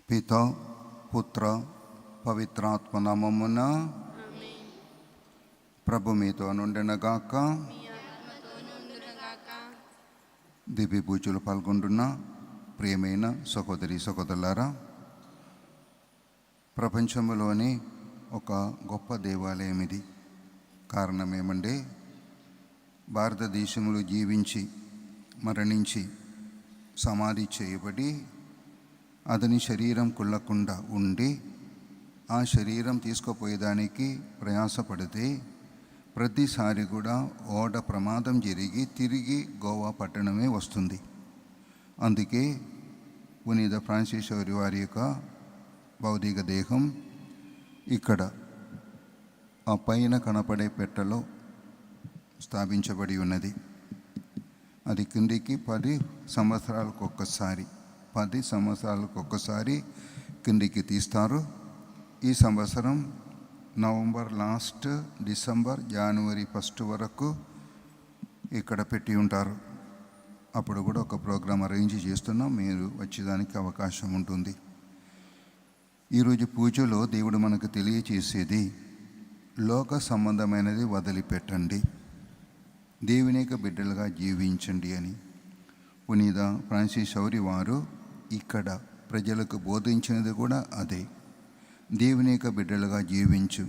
పిత పుత్ర పవిత్రాత్మ నామమున ప్రభు మీతో నుండినగాక. దివ్య పూజలు పాల్గొంటున్న ప్రియమైన సహోదరి సహోదరులారా, ప్రపంచంలోని ఒక గొప్ప దేవాలయం ఇది. కారణం ఏమంటే భారతదేశంలో జీవించి మరణించి సమాధి చేయబడి అతని శరీరం కుళ్ళకుండా ఉండి ఆ శరీరం తీసుకుపోయేదానికి ప్రయాసపడితే ప్రతిసారి కూడా ఓడ ప్రమాదం జరిగి తిరిగి గోవా పట్టణమే వస్తుంది. అందుకే పునీత ఫ్రాన్సిస్ వారి యొక్క భౌతిక దేహం ఇక్కడ ఆ పైన కనపడే పెట్టెలో స్థాపించబడి ఉన్నది. అది కిందికి 10 సంవత్సరాలకు ఒక్కసారి కిందికి తీస్తారు. ఈ సంవత్సరం నవంబర్ లాస్ట్, డిసెంబర్, జనవరి 1 వరకు ఇక్కడ పెట్టి ఉంటారు. అప్పుడు కూడా ఒక ప్రోగ్రాం అరేంజ్ చేస్తున్నాం, మీరు వచ్చేదానికి అవకాశం ఉంటుంది. ఈరోజు పూజలో దేవుడు మనకు తెలియచేసేది లోక సంబంధమైనది వదిలిపెట్టండి, దేవుని యొక్క బిడ్డలుగా జీవించండి అని పునీత ఫ్రాన్సిస్ వారు ఇక్కడ ప్రజలకు బోధించినది కూడా అదే. దేవుని యొక్క బిడ్డలుగా జీవించు.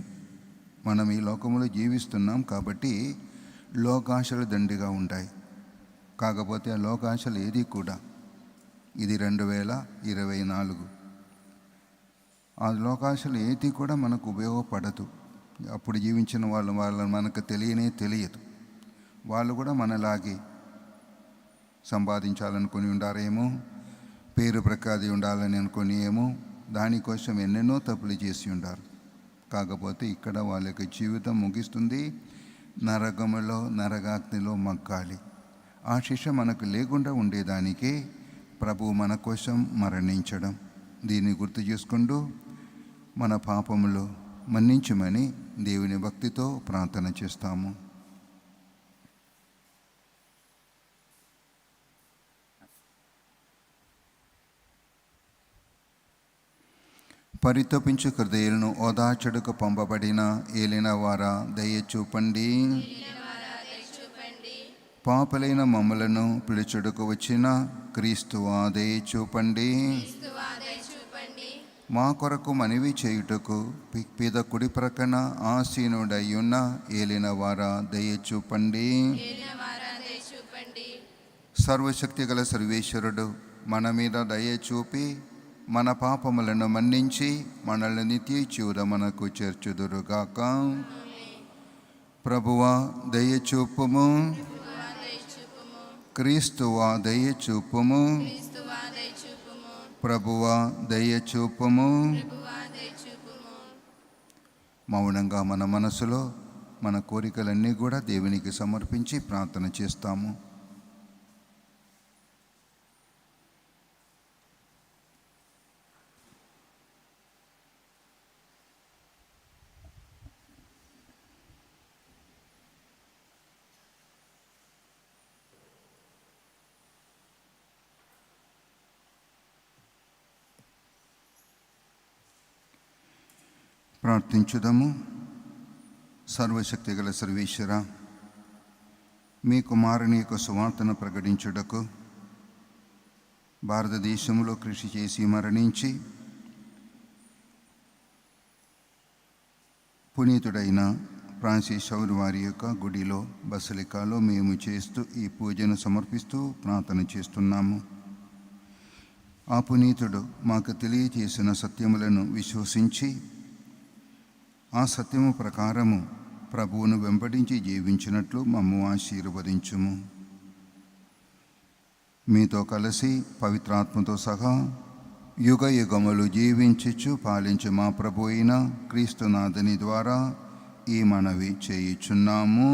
మనం ఈ లోకంలో జీవిస్తున్నాం కాబట్టి లోకాశలు దండిగా ఉంటాయి. కాకపోతే ఆ లోకాశలు ఏది కూడా, ఇది 2024, ఆ లోకాశలు ఏది కూడా మనకు ఉపయోగపడదు. అప్పుడు జీవించిన వాళ్ళని మనకు తెలియదు. వాళ్ళు కూడా మనలాగే సంపాదించాలనుకుని ఉండారేమో, పేరు ప్రఖ్యాతి ఉండాలని అనుకుని ఏమో, దానికోసం ఎన్నెన్నో తప్పులు చేసి ఉంటారు. కాకపోతే ఇక్కడ వాళ్ళ యొక్క జీవితం ముగిస్తుంది, నరకములో నరకాగ్నిలో మగ్గాలి. ఆ శిక్ష మనకు లేకుండా ఉండేదానికే ప్రభువు మన కోసం మరణించడం. దీన్ని గుర్తు చేసుకుంటూ మన పాపములు మన్నించమని దేవుని భక్తితో ప్రార్థన చేస్తాము. పరితపించు హృదయాలను ఓదార్చుటకు పంపబడిన ఏలిన వారా దయ చూపండి. పాపులైన మమ్మలను పిలుచుటకు వచ్చిన క్రీస్తువా దయ చూపండి. మా కొరకు మనవి చేయుటకు పిద కుడి ప్రక్కన ఆసీనుడయ్యున్న ఏలిన వారా దయ చూపండి. సర్వశక్తి గల సర్వేశ్వరుడు మన మీద దయ చూపి మన పాపములను మన్నించి మనల్ని నిత్య జీవమునకు చేర్చుదురుగాక. ప్రభువా దయ చూపుము. క్రీస్తువా దయ చూపుము. ప్రభువా దయ చూపుము. మౌనంగా మన మనసులో మన కోరికలన్నీ కూడా దేవునికి సమర్పించి ప్రార్థన చేస్తాము. ప్రార్థించుదాము. సర్వశక్తి గల సర్వేశ్వర, మీ కుమారుని యొక్క సువార్తను ప్రకటించుటకు భారతదేశంలో కృషి చేసి మరణించి పునీతుడైన ఫ్రాన్సిస్ వారి యొక్క గుడిలో బసిలికాలో మేము చేస్తూ ఈ పూజను సమర్పిస్తూ ప్రార్థన చేస్తున్నాము. ఆ పునీతుడు మాకు తెలియచేసిన సత్యములను విశ్వసించి ఆ సత్యము ప్రకారము ప్రభువును వెంబడించి జీవించినట్లు మమ్ము ఆశీర్వదించుము. మీతో కలిసి పవిత్రాత్మతో సహా యుగ యుగములు జీవించుచు పాలించు మా ప్రభు అయిన క్రీస్తునాథుని ద్వారా ఈ మనవి చేయుచున్నాము.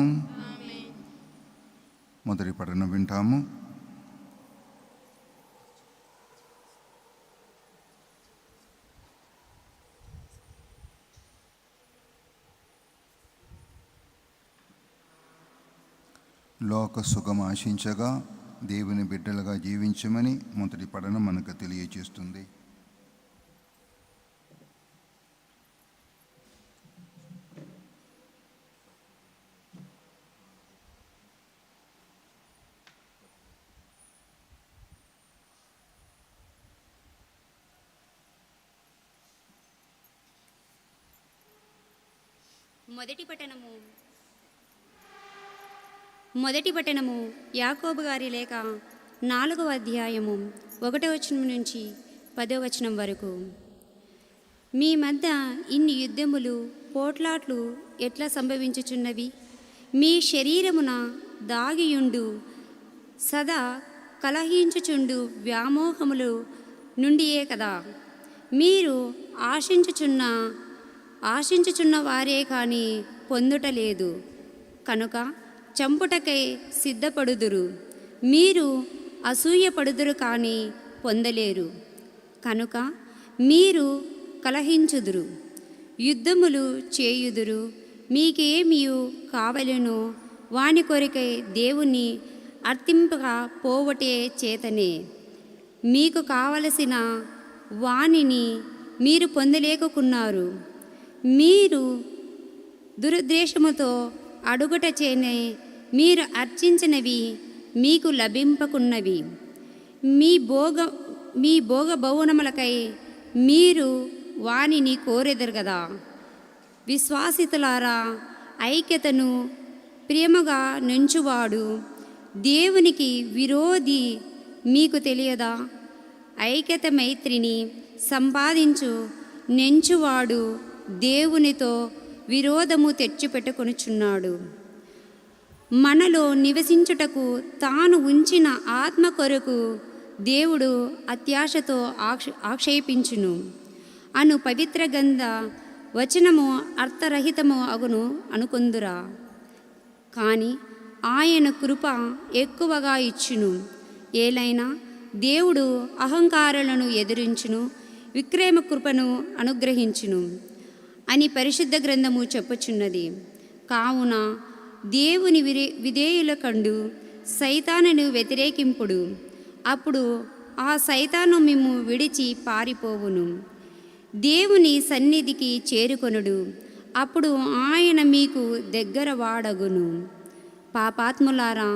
మొదటి పఠనం వింటాము. లోక సుఖం ఆశించగా దేవుని బిడ్డలుగా జీవించమని మొదటి పఠనం మనకు తెలియజేస్తుంది. మొదటి పట్టణము యాకోబు గారి లేఖ 4వ అధ్యాయము 1వ వచనం నుంచి 10వ వచనం వరకు. మీ మధ్య ఇన్ని యుద్ధములు పోట్లాట్లు ఎట్లా సంభవించుచున్నవి? మీ శరీరమున దాగియుండు సదా కలహించుచుండు వ్యామోహములు నుండియే కదా. మీరు ఆశించుచున్న వారే కానీ పొందుటలేదు కనుక చంపుటకై సిద్ధపడుదురు. మీరు అసూయపడుదురు కానీ పొందలేరు కనుక మీరు కలహించుదురు. యుద్ధములు చేయుదురు. మీకేమియు కావలెనో వాని కొరకై దేవుని అర్థింపక పోవటే చేతనే మీకు కావలసిన వానిని మీరు పొందలేకున్నారు. మీరు దురుద్దేశముతో అడుగుటచేనే మీరు అర్చించినవి మీకు లభింపకున్నవి. మీ భోగ భవనములకై మీరు వానిని కోరెదరు కదా. విశ్వాసితులారా, ఐక్యతను ప్రేమగా నుంచువాడు దేవునికి విరోధి మీకు తెలియదా? ఐక్యత మైత్రిని సంపాదించు నెంచువాడు దేవునితో విరోధము తెచ్చిపెట్టుకొనుచున్నాడు. మనలో నివసించుటకు తాను ఉంచిన ఆత్మ కొరకు దేవుడు అత్యాశతో ఆక్షేపించును అను పవిత్ర గ్రంథ వచనము అర్థరహితము అగును అనుకొందురా. కానీ ఆయన కృప ఎక్కువగా ఇచ్చును. ఏలైనా దేవుడు అహంకారులను ఎదిరించును, విక్రమ కృపను అనుగ్రహించును అని పరిశుద్ధ గ్రంథము చెప్పుచున్నది. కావున దేవుని విధేయుల కండు సైతానును వ్యతిరేకింపుడు. అప్పుడు ఆ సైతాను మిమ్ము విడిచి పారిపోవును. దేవుని సన్నిధికి చేరుకొనుడు. అప్పుడు ఆయన మీకు దగ్గర వాడగును. పాపాత్ములారా,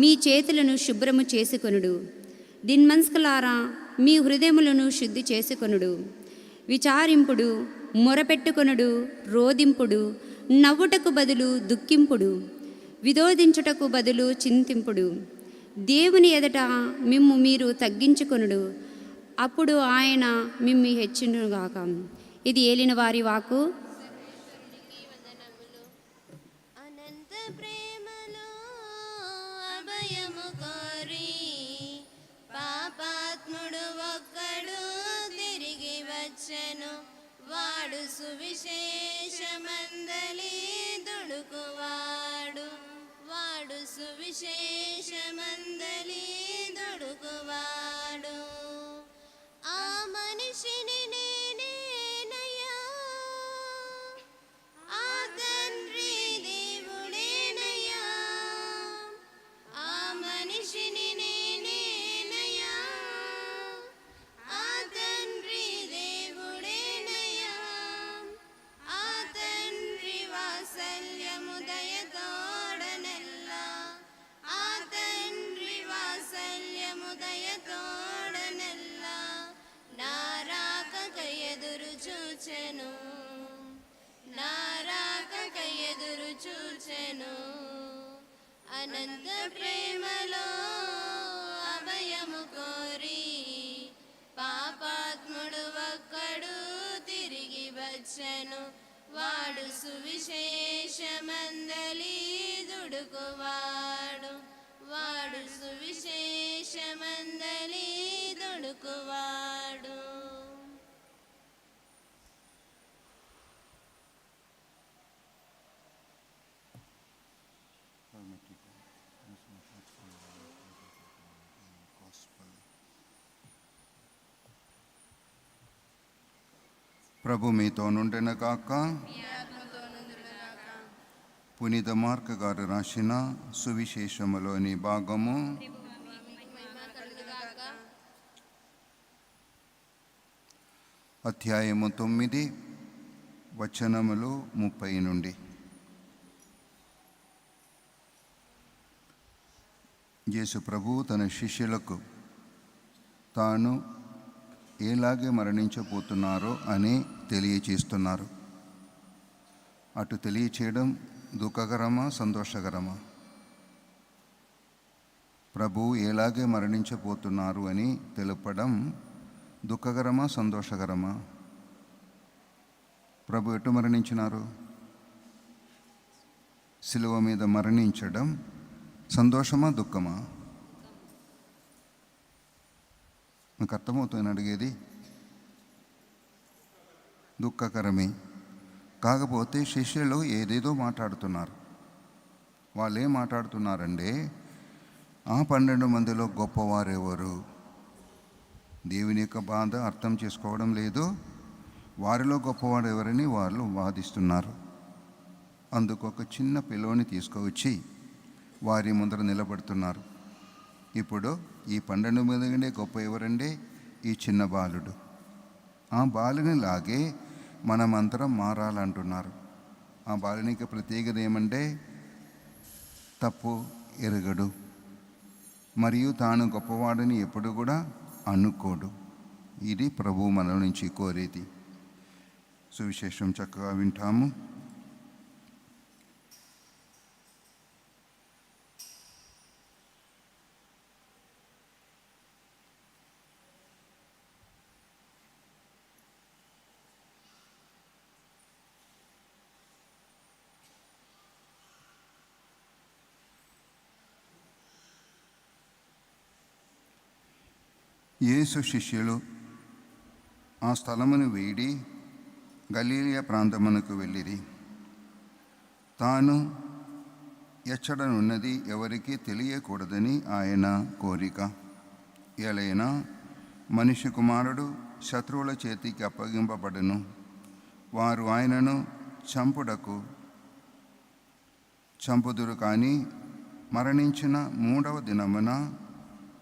మీ చేతులను శుభ్రము చేసుకొనుడు. దిన్మన్స్కులారా, మీ హృదయములను శుద్ధి చేసుకొనుడు. విచారింపుడు, మొరపెట్టుకొనుడు, రోదింపుడు, నవ్వుటకు బదులు దుఃఖింపుడు, విరోధించుటకు బదులు చింతింపుడు. దేవుని ఎదుట మిమ్ము మీరు తగ్గించుకొనుడు. అప్పుడు ఆయన మిమ్ము హెచ్చునుగాక. ఇది ఏలిన వారి వాక్కు. అనంత ప్రేమలో అభయము కోరి పాపాత్ముడు ఒక్కడు తిరిగి వచ్చెను. వాడు సువిశేషమందలి దుడుకువాడు. వాడు సువిశేషమందలి దుడుకువాడు. ఆ మనిషిని నేనేనయ్యా, ఆ తండ్రి దేవుడేనయ్యా. ఆ మనిషిని నేనేనయ్యా, ఆ తండ్రి దేవుడేనయ్యా. ఆ తండ్రి వాత్సల్యము దయతోడనెల్లా, ఆ తండ్రి వాత్సల్యము దయతోడనెల్లా నా రాకకై ఎదురు చూచెను, నా రాకకై ఎదురు చూచెను. అనంత ప్రేమలో అభయము కోరి పాపాత్ముడు ఒక్కడు తిరిగి వచ్చెను. వాడు సువిశేషమందలి దుడుకువాడు. వాడు సువిశేషమందలి దుడుకువాడు. ప్రభు మీతో నుండిన కాక. పునీత మార్క్ గారు రాసిన సువిశేషములోని భాగము అధ్యాయము 9 వచనములు 30 నుండి. యేసు ప్రభు తన శిష్యులకు తాను ఎలాగే మరణించబోతున్నారో అని తెలియచేస్తున్నారు. అటు తెలియచేయడం దుఃఖకరమా, సంతోషకరమా? ప్రభు ఎలాగే మరణించబోతున్నారు అని తెలపడం దుఃఖకరమా, సంతోషకరమా? ప్రభు ఎటు మరణించినారు? శిలువ మీద మరణించడం సంతోషమా, దుఃఖమా? మీకు అర్థమవుతుంది అడిగేది? దుఃఖకరమే. కాకపోతే శిష్యులు ఏదేదో మాట్లాడుతున్నారు. వాళ్ళు ఏం మాట్లాడుతున్నారంటే, ఆ 12 మందిలో గొప్పవారెవరు? దేవుని యొక్క బాధ అర్థం చేసుకోవడం లేదు. వారిలో గొప్పవాడు ఎవరని వాళ్ళు వాదిస్తున్నారు. అందుకు ఒక చిన్న పిల్లోని తీసుకువచ్చి వారి ముందర నిలబడుతున్నారు. ఇప్పుడు ఈ 12 మంది కంటే గొప్ప ఎవరంటే ఈ చిన్న బాలుడు. ఆ బాలుని లాగే మనమంతరం మారాలంటున్నారు. ఆ బాలునికి ప్రత్యేకత ఏమంటే తప్పు ఎరగడు, మరియు తాను గొప్పవాడని ఎప్పుడు కూడా అనుకోడు. ఇది ప్రభు మన నుంచి కోరేది. సువిశేషం చక్కగా వింటాము. యేసు శిష్యులు ఆ స్థలమును వీడి గలీలియ ప్రాంతమునకు వెళ్ళిరి. తాను ఎచ్చడనున్నది ఎవరికీ తెలియకూడదని ఆయన కోరిక. ఎలైనా మనిషి కుమారుడు శత్రువుల చేతికి అప్పగింపబడును. వారు ఆయనను చంపుదురు, కానీ మరణించిన 3వ దినమున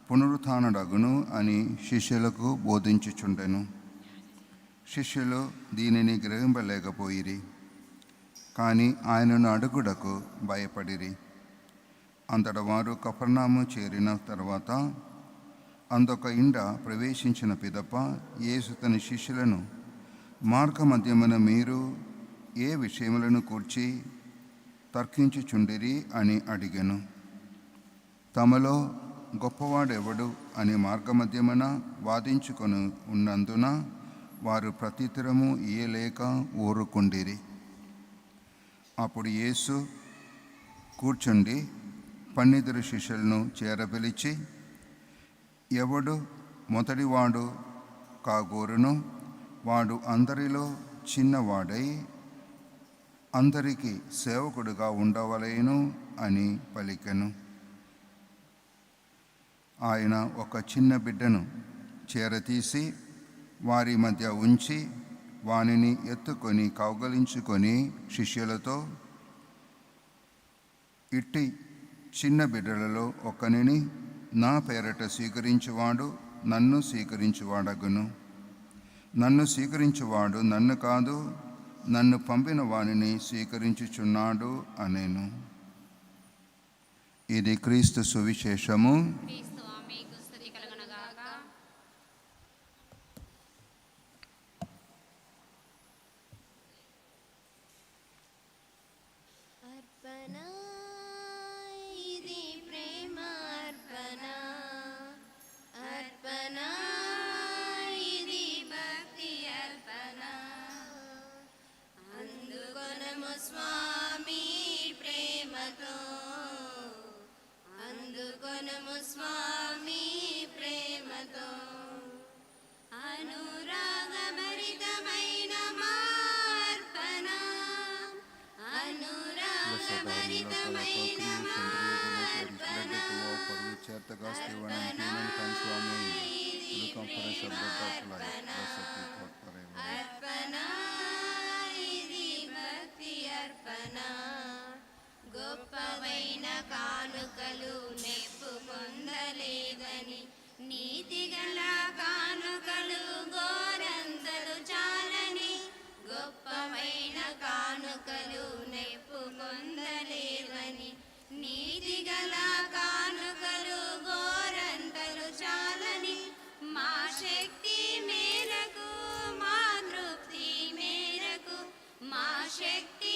పునరుత్థానుడగును అని శిష్యులకు బోధించుచుండెను. శిష్యులు దీనిని గ్రహింపలేకపోయిరి, కానీ ఆయనను అడుగుటకు భయపడిరి. అంతటా వారు కఫర్నాము చేరిన తర్వాత అందొక ఇంట ప్రవేశించిన పిదప యేసు తన శిష్యులను మార్గమధ్యమున మీరు ఏ విషయములను కూర్చి తర్కించుచుండిరి అని అడిగెను. తమలో గొప్పవాడెవడు అని మార్గమధ్యమున వాదించుకొని ఉన్నందున వారు ప్రత్యుత్తరము ఇయ్యలేక ఊరుకుండిరి. అప్పుడు యేసు కూర్చుండి 12 శిష్యులను చేరపిలిచి, ఎవడు మొదటివాడు కాగోరును వాడు అందరిలో చిన్నవాడై అందరికీ సేవకుడుగా ఉండవలేను అని పలికెను. ఆయన ఒక చిన్న బిడ్డను చేరతీసి వారి మధ్య ఉంచి వానిని ఎత్తుకొని కౌగలించుకొని శిష్యులతో, ఇట్టి చిన్న బిడ్డలలో ఒకనిని నా పేరట స్వీకరించువాడు నన్ను స్వీకరించువాడగును. నన్ను స్వీకరించువాడు నన్ను కాదు, నన్ను పంపిన వానిని స్వీకరించుచున్నాడు అనేను. ఇది క్రీస్తు సువిశేషము. స్వామి ప్రేమతో అనురాగభరితమైన మార్పణ, అనురాగభరితమైన మార్పణ, అర్పణ ఇది భక్తి అర్పణ. గొప్పవైన కానుకలు నెప్పు పొందలేదని, నీతిగల కానుకలు గోరంతలు చాలని. గొప్పవైన కానుకలు నెప్పు పొందలేదని, నీతిగల కానుకలు గోరంతలు చాలని. మా శక్తి మేరకు, మా తృప్తి మేరకు, మా శక్తి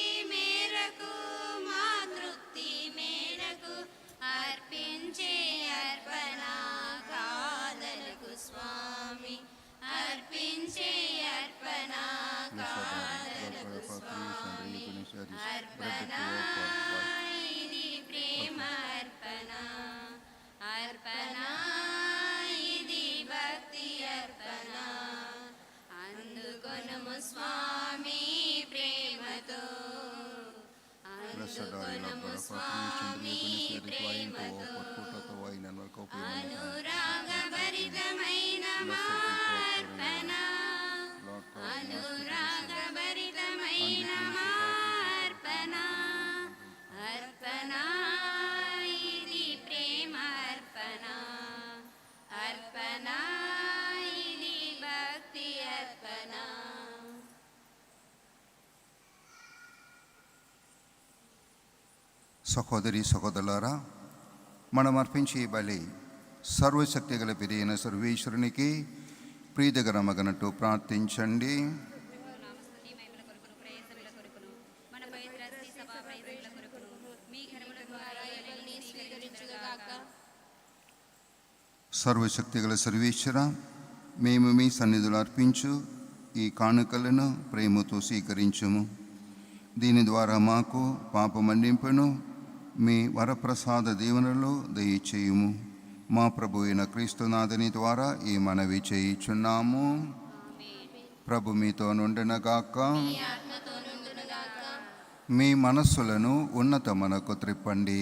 ప్రేమతో అనురాగభరితమైన మార్పణ అనురాగభరితమైన మార్పణ అర్పణ ఇది ప్రేమ అర్పణ అర్పణ ఇది భక్తి అర్పణ. సహోదరి సహోదరులారా, మనం అర్పించే ఈ బలి సర్వశక్తి గల పిరైన సర్వేశ్వరునికి ప్రీతికరమగనట్టు ప్రార్థించండి. సర్వశక్తి గల సర్వేశ్వర, మేము మీ సన్నిధిలో అర్పించు ఈ కానుకలను ప్రేమతో స్వీకరించుము. దీని ద్వారా మాకు పాప మన్నింపును మీ వరప్రసాద దీవెనలో దయచేయుము. మా ప్రభు అయిన క్రీస్తునాథుని ద్వారా ఈ మనవి చేయుచున్నాము. ప్రభు మీతో నుండునగాక. మీ మనస్సులను ఉన్నతమునకు త్రిప్పండి.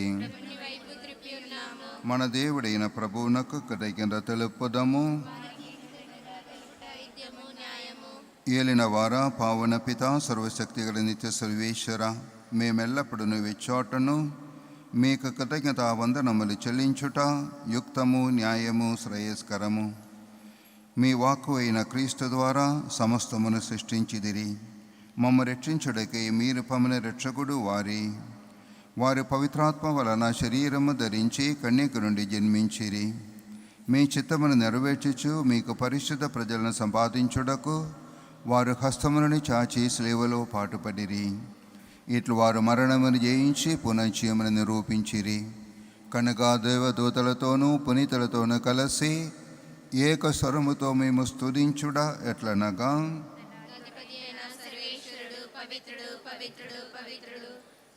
మన దేవుడైన ప్రభువునకు కృతజ్ఞత తెలుపుదము. ఏలిన వార పావన పిత సర్వశక్తి గల నిత్య సర్వేశ్వర, మేమెల్లప్పుడూ విచ్చోటను మీకు కృతజ్ఞత వందనములు చెల్లించుట యుక్తము, న్యాయము, శ్రేయస్కరము. మీ వాక్కు అయిన క్రీస్తు ద్వారా సమస్తమును సృష్టించిదిరి. మమ్మ రక్షించుటకై మీరు పమన రక్షకుడు వారి పవిత్రాత్మ వలన శరీరము ధరించి కన్యక నుండి జన్మించిరి. మీ చిత్తమును నెరవేర్చుచు మీకు పరిశుద్ధ ప్రజలను సంపాదించుటకు వారు హస్తములను చాచి స్లేవలో పాటుపడిరి. ఇట్లు వారు మరణమును జయించి పునర్జీవమును నిరూపించిరి. కనుక దేవదూతలతోనూ పునీతులతోనూ కలిసి ఏక స్వరముతో మేము స్తుతించుట ఎట్లనగా,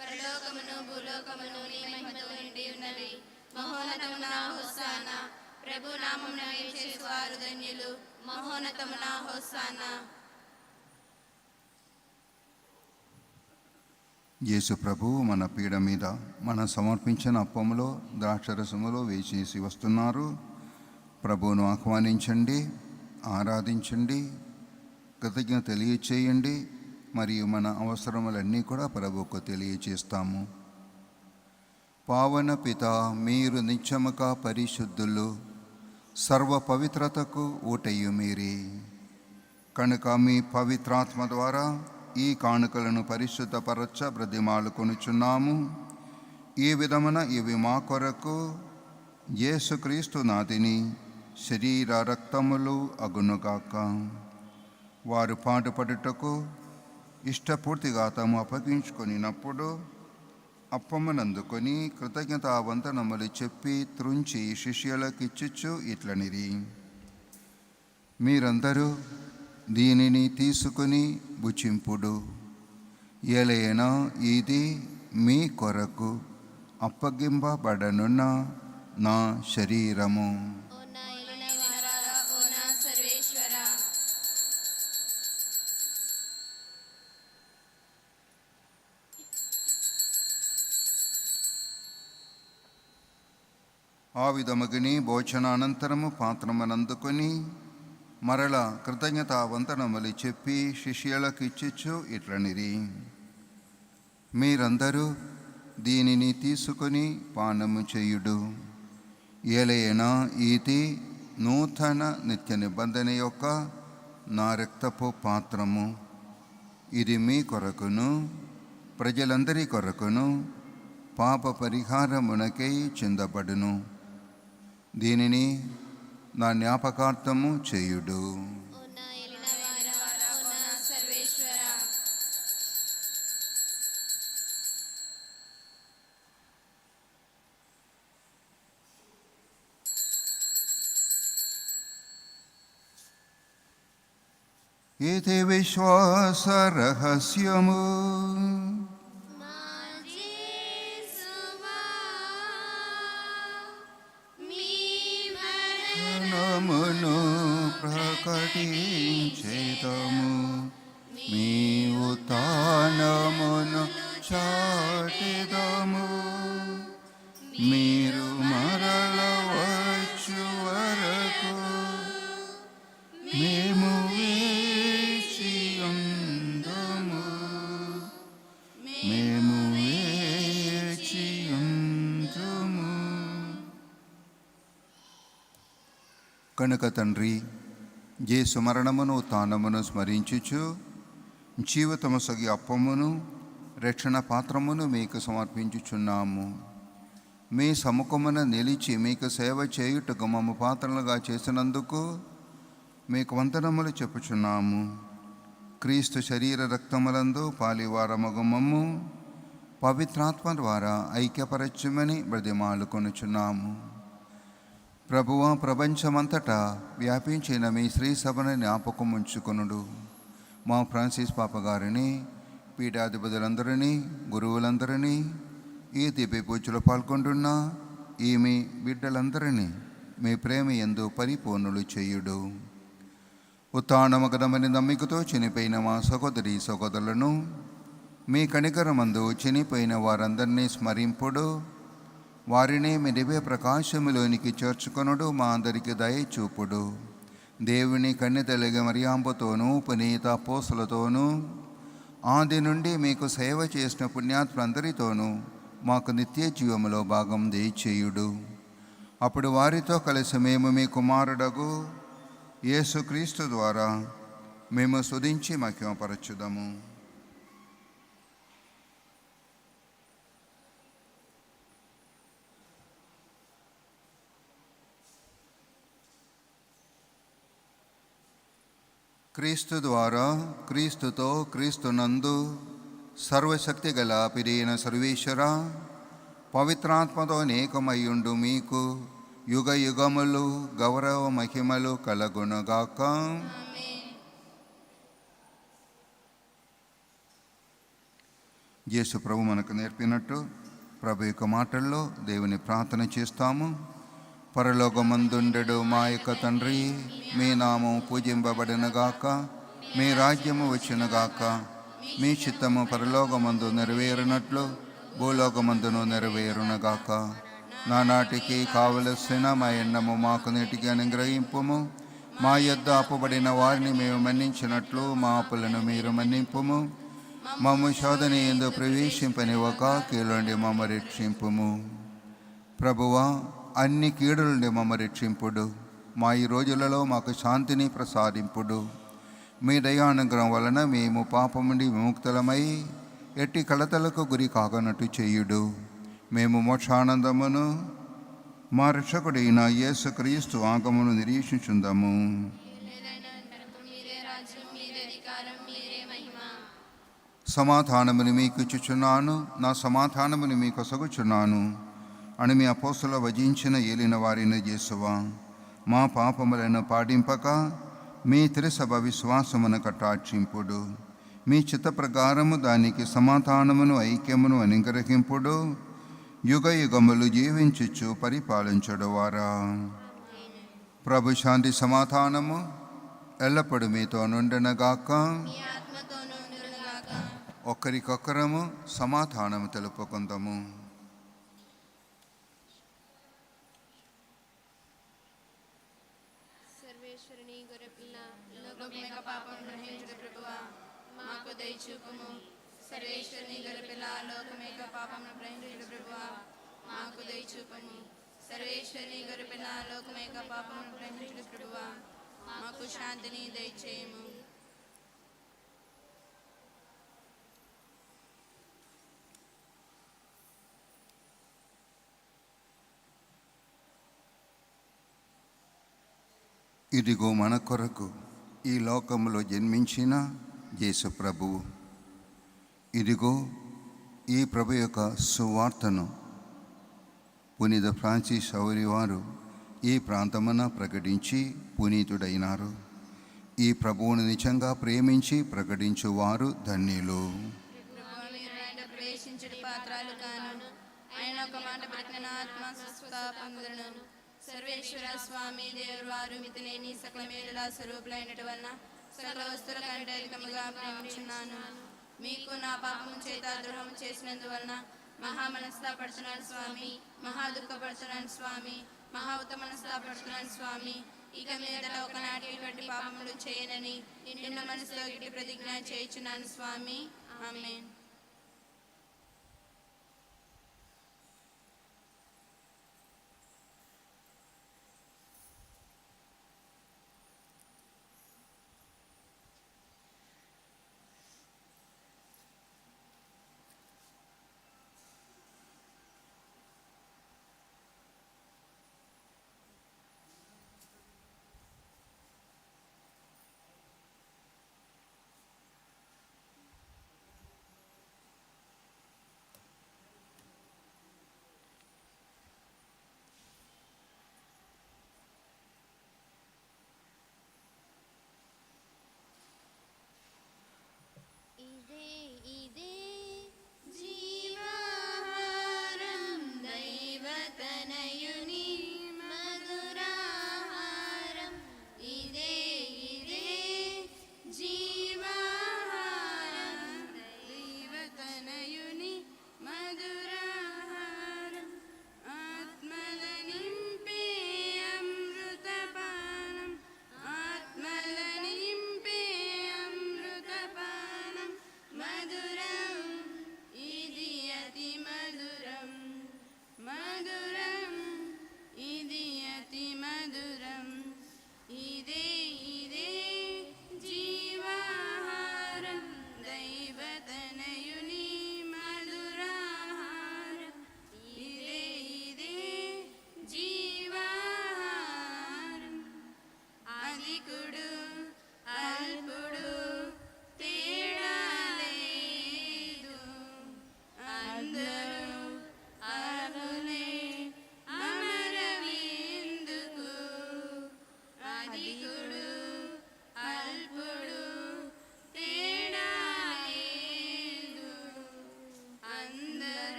పరలోకమును భూలోకమును నీ మహిమతో నిండి ఉన్నవి. మహోన్నతమున హోసానా, ప్రభు నామమున యేసువారు ధన్యులు. మహోన్నతమున హోసానా. యేసు ప్రభు మన పీడ మీద మనం సమర్పించిన అప్పములో ద్రాక్షరసములో వేసేసి వస్తున్నారు. ప్రభువును ఆహ్వానించండి, ఆరాధించండి, కృతజ్ఞత తెలియచేయండి. మరియు మన అవసరములన్నీ కూడా ప్రభువుకు తెలియచేస్తాము. పావన పిత, మీరు నిత్యముగా పరిశుద్ధులు, సర్వ పవిత్రతకు ఊటయు మీరే. కనుక మీ పవిత్రాత్మ ద్వారా ఈ కానుకలను పరిశుద్ధపరచ బ్రతిమాలుకొనుచున్నాము. ఈ విధమున ఇవి మా కొరకు యేసుక్రీస్తు నాథుని శరీర రక్తములు అగునుగాక. వారు పాటుపడుటకు ఇష్టపూర్తిగా తాము అప్పగించుకొనినప్పుడు అప్పమునందుకొని కృతజ్ఞతావందనములు చెప్పి త్రుంచి శిష్యులకు ఇచ్చుచు ఇట్లనిరి, మీరందరూ దీనిని తీసుకుని భుజింపుడు. ఏలైనా ఇది మీ కొరకు అప్పగింపబడనున్న నా శరీరము. ఆ విధముగని భోజనానంతరము పాత్రమునందుకొని మరల కృతజ్ఞతావందనములు చెప్పి శిష్యులకు ఇచ్చిచ్చు ఇట్లనిరి, మీరందరూ దీనిని తీసుకొని పానము చేయుడు. ఏలైనా ఇది నూతన నిత్య నిబంధన యొక్క నా రక్తపు పాత్రము. ఇది మీ కొరకును ప్రజలందరి కొరకును పాప పరిహారమునకై చిందబడును. దీనిని నా జ్ఞాపకార్థము చేయుడు. ఇది విశ్వాస రహస్యము. మరణమును ప్రకటించేదము, మీ ఉత్థానమును చాటెదము. మీరు మరల వచ్చు వరకు మేము వేచియుందుము. మేము వేచియుందుము. కనుక తండ్రి, యేసు మరణమును తానమును స్మరించుచు జీవితము సగి అప్పమును రక్షణ పాత్రమును మీకు సమర్పించుచున్నాము. మీ సముఖమున నిలిచి మీకు సేవ చేయుటకు మమ్మ పాత్రలుగా చేసినందుకు మీకు వందనములు చెప్పుచున్నాము. క్రీస్తు శరీర రక్తములందు పాలివారమగు మమ్ము పవిత్రాత్మ ద్వారా ఐక్యపరచుమని బ్రతిమాలుకొనుచున్నాము. ప్రభువా, ప్రపంచమంతటా వ్యాపించిన మీ శ్రీ సభను జ్ఞాపకం ఉంచుకొనుడు. మా ఫ్రాన్సిస్ పాప గారిని, పీఠాధిపతులందరినీ, గురువులందరినీ, ఈ దివ్య పూజలో పాల్గొంటున్న ఈ మీ బిడ్డలందరినీ మీ ప్రేమ యందు పరిపూర్ణులు చేయుడు. ఉత్థానమగదమని నమ్మికతో చనిపోయిన మా సహోదరి సహోదరులను మీ కనికరమందు చనిపోయిన వారందరినీ స్మరింపుడు. వారిని మీ దివ్య ప్రకాశములోనికి చేర్చుకొనుడు. మా అందరికి దయ చూపుడు. దేవుని కన్యతల్లి మరియాంబతోనూ పునీత అపోస్తలులతోనూ ఆది నుండి మీకు సేవ చేసిన పుణ్యాత్ములందరితోనూ మాకు నిత్య జీవములో భాగం దయచేయుడు. అప్పుడు వారితో కలిసి మేము మీ కుమారుడగు యేసుక్రీస్తు ద్వారా మేము స్తుతించి మహిమపరచుదాము. క్రీస్తు ద్వారా, క్రీస్తుతో, క్రీస్తునందు సర్వశక్తి గల పిరైన సర్వేశ్వర, పవిత్రాత్మతో అనేకమయ్యుండు మీకు యుగ యుగములు గౌరవ మహిమలు కలగునుగాక. యేసు ప్రభు మనకు నేర్పినట్టు ప్రభు యొక్క మాటల్లో దేవుని ప్రార్థన చేస్తాము. పరలోకమందుండెడు మా యొక్క తండ్రి, మీ నామం పూజింపబడినగాక, మీ రాజ్యము వచ్చునుగాక, మీ చిత్తము పరలోకమందు నెరవేరినట్లు భూలోకమందును నెరవేరునుగాక. నానాటికి కావలసిన మా ఎన్నము మాకు నేటికి అనుగ్రహింపుము. మా యొద్ద అప్పుబడిన వారిని మేము మన్నించినట్లు మా అప్పులను మీరు మన్నింపుము. మమ్ము శోధన యందు ప్రవేశింపనివ్వక కీలుండి మమ్మ రక్షింపుము. ప్రభువా, అన్ని కీడుల నుండి మమ్మ రక్షింపుడు. మా ఈ రోజులలో మాకు శాంతిని ప్రసాదింపుడు. మీ దయానుగ్రహం వలన మేము పాపం నుండి విముక్తులమై ఎట్టి కలతలకు గురి కాగనట్టు చేయుడు. మేము మోక్షానందమును మా రక్షకుడైన యేసుక్రీస్తు ఆగమను నిరీక్షించుందాము. సమాధానముని మీకు ఇచ్చుచున్నాను, నా సమాధానముని మీకు ఒసగుచున్నాను అని మీ అపోస్తలులు వజించిన ఏలిన వారిని యేసువా, మా పాపములను పాటింపక మీ తిరుసభ విశ్వాసమును కటాక్షింపుడు. మీ చిత్త ప్రకారము దానికి సమాధానమును ఐక్యమును అనుగ్రహింపుడు. యుగ యుగములు జీవించుచు పరిపాలించడు వారా. ప్రభు శాంతి సమాధానము ఎల్లప్పుడూ మీతో నుండునగాక. ఒకరికొకరము సమాధానము తెలుపుకుందాము. సర్వేశ్వరుని గొర్రెపిల్ల, లోకమేక పాపం గ్రహించుడు ప్రభువా, మాకు దయచూపుము. సర్వేశ్వరుని గొర్రెపిల్ల, లోకమేక పాపం గ్రహించుడు ప్రభువా, మాకు దయచూపుము. సర్వేశ్వరుని గొర్రెపిల్ల, లోకమేక పాపం గ్రహించుడు ప్రభువా, మాకు శాంతిని దయచేయము. ఇదిగో మన కొరకు ఈ లోకంలో జన్మించిన యేసు ప్రభువు. ఇదిగో ఈ ప్రభు యొక్క సువార్తను పునీత ఫ్రాన్సిస్ సౌరి వారు ఈ ప్రాంతమున ప్రకటించి పునీతుడైనారు. ఈ ప్రభువును నిజంగా ప్రేమించి ప్రకటించువారు ధన్యులు. ప్రవేశించడి పాత్రలు కాను, ఆయన ఒక మాట పలికిన ఆత్మ స్వస్థత పొందును. సర్వేశ్వర స్వామి దేవుడు వారు మితిలేని సకల మేలుల స్వరూపులైనటు వలన సకల వస్తువుల కంటే అధికముగా ప్రేమించున్నాను. మీకు నా పాపము చేత ద్రోహం చేసినందువలన మహా మనస్తాపడుతున్నాను స్వామి, మహా దుఃఖపడుతున్నాను స్వామి, మహా ఉత్త మనస్తాపడుతున్నాను స్వామి. ఇక మీదట ఒకనాటి ఇటువంటి పాపములు చేయనని నిన్ను మనసులో ఇటు ప్రతిజ్ఞ చేయుచున్నాను స్వామి. ఆమేన్.